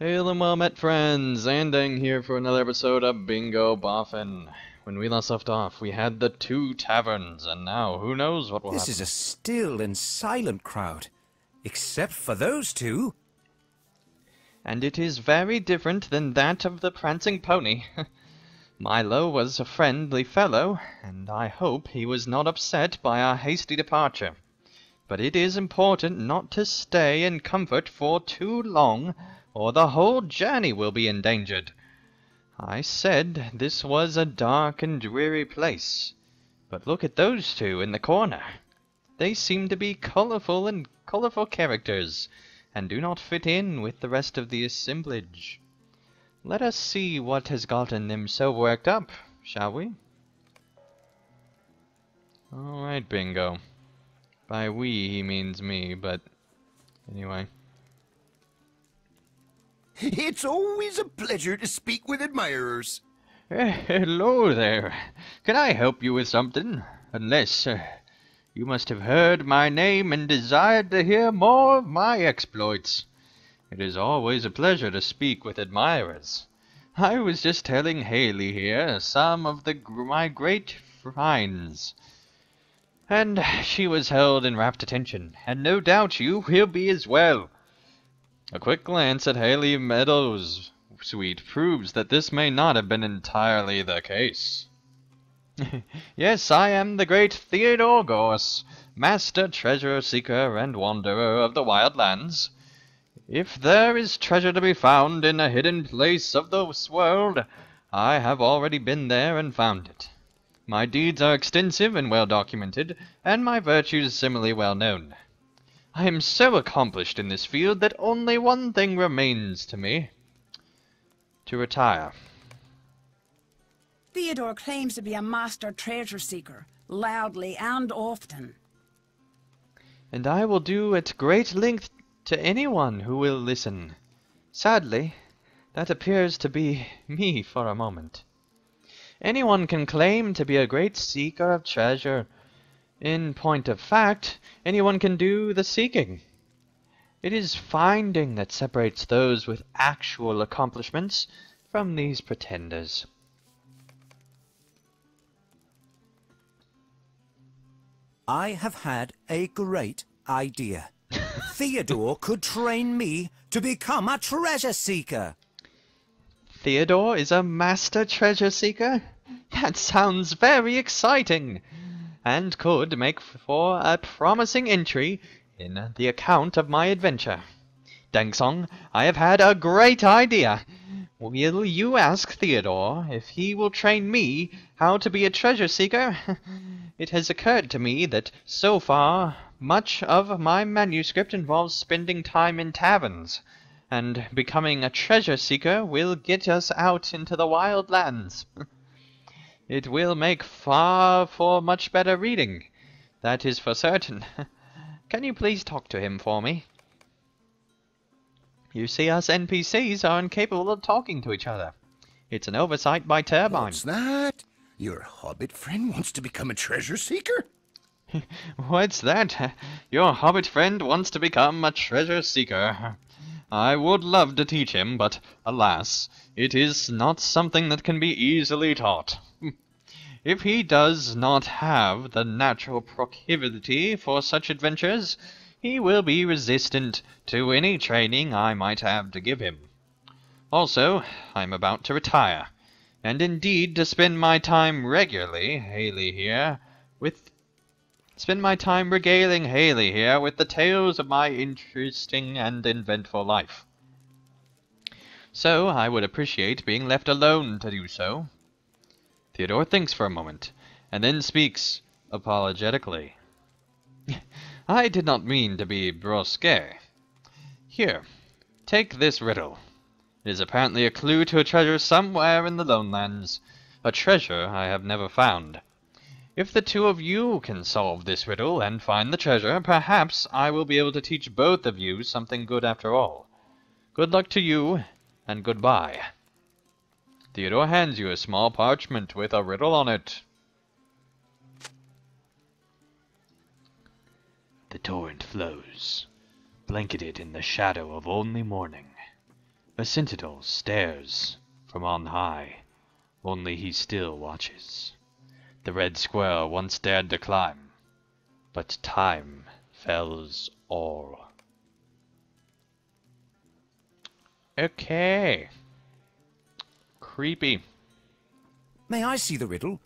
Hail and well met, friends! Andang here for another episode of Bingo Boffin. When we last left off, we had the two taverns, and now who knows what will This happen. is a still and silent crowd, except for those two. And it is very different than that of the prancing pony. Milo was a friendly fellow, and I hope he was not upset by our hasty departure. But it is important not to stay in comfort for too long, or the whole journey will be endangered. I said this was a dark and dreary place, but look at those two in the corner. They seem to be colorful characters, and do not fit in with the rest of the assemblage. Let us see what has gotten them so worked up, shall we? Alright, Bingo. By we, he means me, but anyway. It's always a pleasure to speak with admirers. Hello there. Can I help you with something? Unless, you must have heard my name and desired to hear more of my exploits. It is always a pleasure to speak with admirers. I was just telling Haley here some of my great finds, and she was held in rapt attention, and no doubt you will be as well. A quick glance at Haley Meadows' suite proves that this may not have been entirely the case. Yes, I am the great Theodore Gorse, master treasure seeker and wanderer of the wild lands. If there is treasure to be found in a hidden place of this world, I have already been there and found it. My deeds are extensive and well documented, and my virtues similarly well known. I am so accomplished in this field that only one thing remains to me: to retire. Theodore claims to be a master treasure seeker, loudly and often. And I will do at great length to anyone who will listen. Sadly, that appears to be me for a moment. Anyone can claim to be a great seeker of treasure. In point of fact, anyone can do the seeking. It is finding that separates those with actual accomplishments from these pretenders. I have had a great idea. Theodore could train me to become a treasure seeker. Theodore is a master treasure seeker? That sounds very exciting, and could make for a promising entry in the account of my adventure. Dangsong, I have had a great idea. Will you ask Theodore if he will train me how to be a treasure seeker? It has occurred to me that, so far, much of my manuscript involves spending time in taverns, and becoming a treasure seeker will get us out into the wild lands. It will make for much better reading, that is for certain. Can you please talk to him for me? You see, us NPCs are incapable of talking to each other. It's an oversight by Turbine. What's that? Your Hobbit friend wants to become a treasure seeker? What's that? Your Hobbit friend wants to become a treasure seeker. I would love to teach him, but alas, it is not something that can be easily taught. If he does not have the natural proclivity for such adventures, he will be resistant to any training I might have to give him. Also, I am about to retire, and indeed to spend my time regaling Haley here with the tales of my interesting and eventful life. So I would appreciate being left alone to do so. Theodore thinks for a moment, and then speaks apologetically. I did not mean to be brusque. Here, take this riddle. It is apparently a clue to a treasure somewhere in the Lowlands, a treasure I have never found. If the two of you can solve this riddle and find the treasure, perhaps I will be able to teach both of you something good after all. Good luck to you, and goodbye. Theodore hands you a small parchment with a riddle on it. The torrent flows, blanketed in the shadow of only morning. A sentinel stares from on high, only he still watches. The red squirrel once dared to climb, but time fells all. Okay. Creepy. May I see the riddle?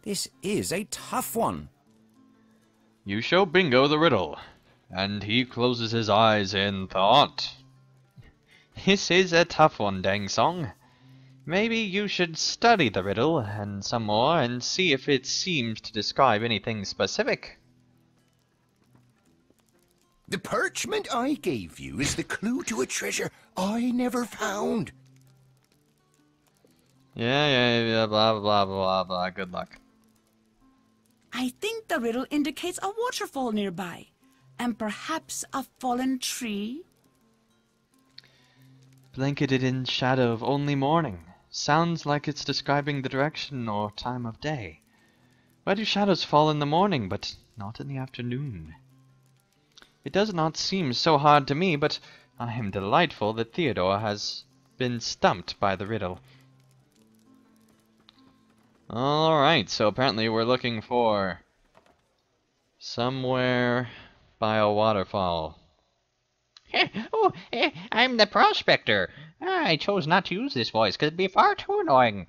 This is a tough one. You show Bingo the riddle, and he closes his eyes in thought. This is a tough one, Dang Song. Maybe you should study the riddle and some more and see if it seems to describe anything specific. The parchment I gave you is the clue to a treasure I never found. Yeah, blah, blah, blah, blah. Good luck. I think the riddle indicates a waterfall nearby, and perhaps a fallen tree. Blanketed in shadow of only morning. Sounds like it's describing the direction or time of day. Why do shadows fall in the morning, but not in the afternoon? It does not seem so hard to me, but I am delightful that Theodore has been stumped by the riddle. Alright, so apparently we're looking for somewhere by a waterfall. I'm the prospector. I chose not to use this voice because it'd be far too annoying.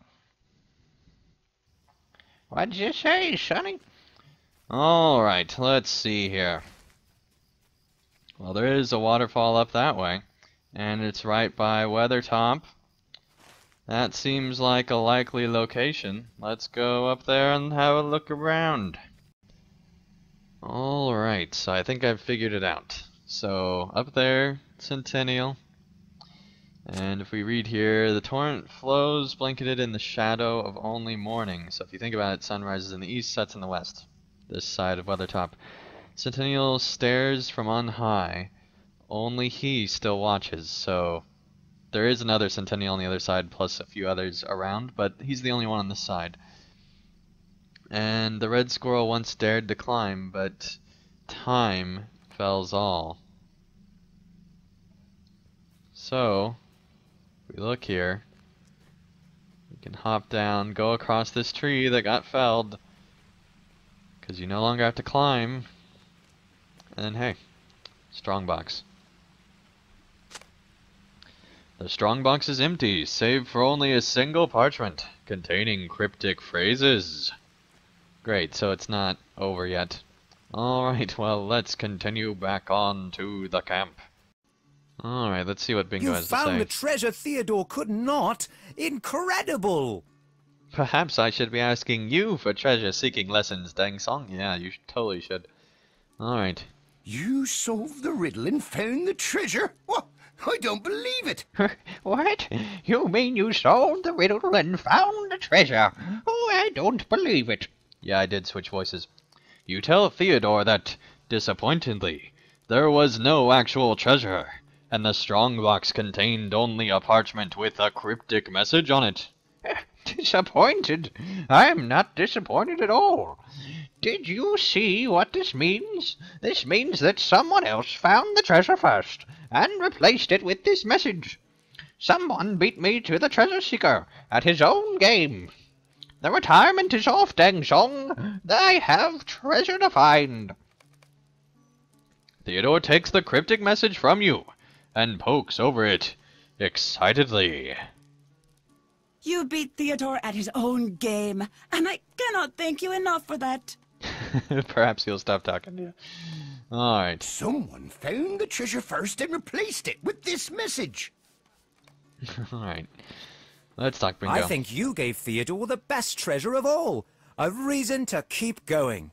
What did you say, Sonny? Alright, let's see here. Well, there is a waterfall up that way, and it's right by Weathertop. That seems like a likely location. Let's go up there and have a look around. Alright, so I think I've figured it out. So, up there, Centennial. And if we read here, the torrent flows blanketed in the shadow of only morning. So if you think about it, sun rises in the east, sets in the west. This side of Weathertop. Centennial stares from on high. Only he still watches, so there is another Centennial on the other side, plus a few others around, but he's the only one on this side. And the red squirrel once dared to climb, but time fells all. So, if we look here, we can hop down, go across this tree that got felled, because you no longer have to climb. And then, hey, strongbox. The strongbox is empty, save for only a single parchment containing cryptic phrases. Great, so it's not over yet. Alright, well, let's continue back on to the camp. Alright, let's see what Bingo has to say. You found the treasure Theodore could not. Incredible! Perhaps I should be asking you for treasure-seeking lessons, Dang Song. Yeah, you totally should. Alright. You solved the riddle and found the treasure? What? I don't believe it. What? You mean you solved the riddle and found the treasure? Oh, I don't believe it. Yeah, I did switch voices. You tell Theodore that, disappointingly, there was no actual treasure, and the strongbox contained only a parchment with a cryptic message on it. Disappointed? I'm not disappointed at all. Did you see what this means? This means that someone else found the treasure first, and replaced it with this message. Someone beat me to the treasure seeker at his own game. The retirement is off, Dang Song. I have treasure to find. Theodore takes the cryptic message from you and pokes over it excitedly. You beat Theodore at his own game, and I cannot thank you enough for that. Perhaps he'll stop talking to you. Alright. Someone found the treasure first and replaced it with this message. Alright. Let's talk Bingo. I think you gave Theodore the best treasure of all. A reason to keep going.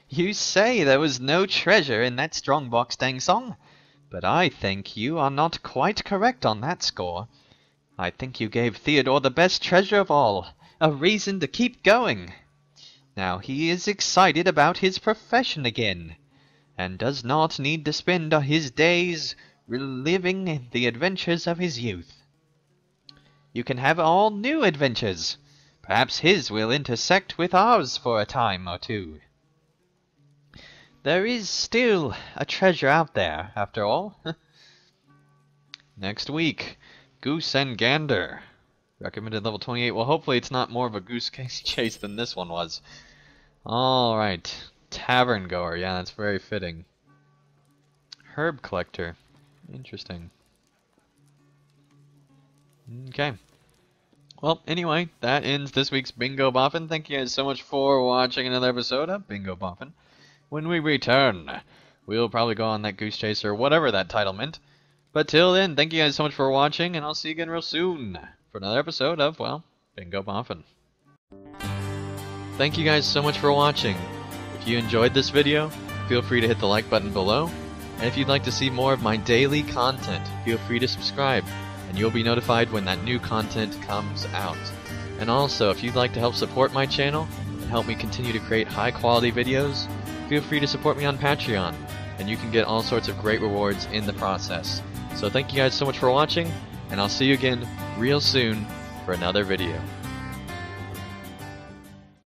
You say there was no treasure in that strongbox, Dang Song, but I think you are not quite correct on that score. I think you gave Theodore the best treasure of all, a reason to keep going. Now he is excited about his profession again, and does not need to spend his days reliving the adventures of his youth. You can have all new adventures. Perhaps his will intersect with ours for a time or two. There is still a treasure out there, after all. next week. Goose and Gander. Recommended level 28. Well, hopefully it's not more of a goose chase than this one was. Alright. Tavern Goer. Yeah, that's very fitting. Herb Collector. Interesting. Okay. Well, anyway, that ends this week's Bingo Boffin. Thank you guys so much for watching another episode of Bingo Boffin. When we return, we'll probably go on that goose chase or whatever that title meant. But till then, thank you guys so much for watching, and I'll see you again real soon for another episode of, well, Bingo Boffin. Thank you guys so much for watching. If you enjoyed this video, feel free to hit the like button below. And if you'd like to see more of my daily content, feel free to subscribe, and you'll be notified when that new content comes out. And also, if you'd like to help support my channel and help me continue to create high quality videos, feel free to support me on Patreon, and you can get all sorts of great rewards in the process. So thank you guys so much for watching, and I'll see you again real soon for another video.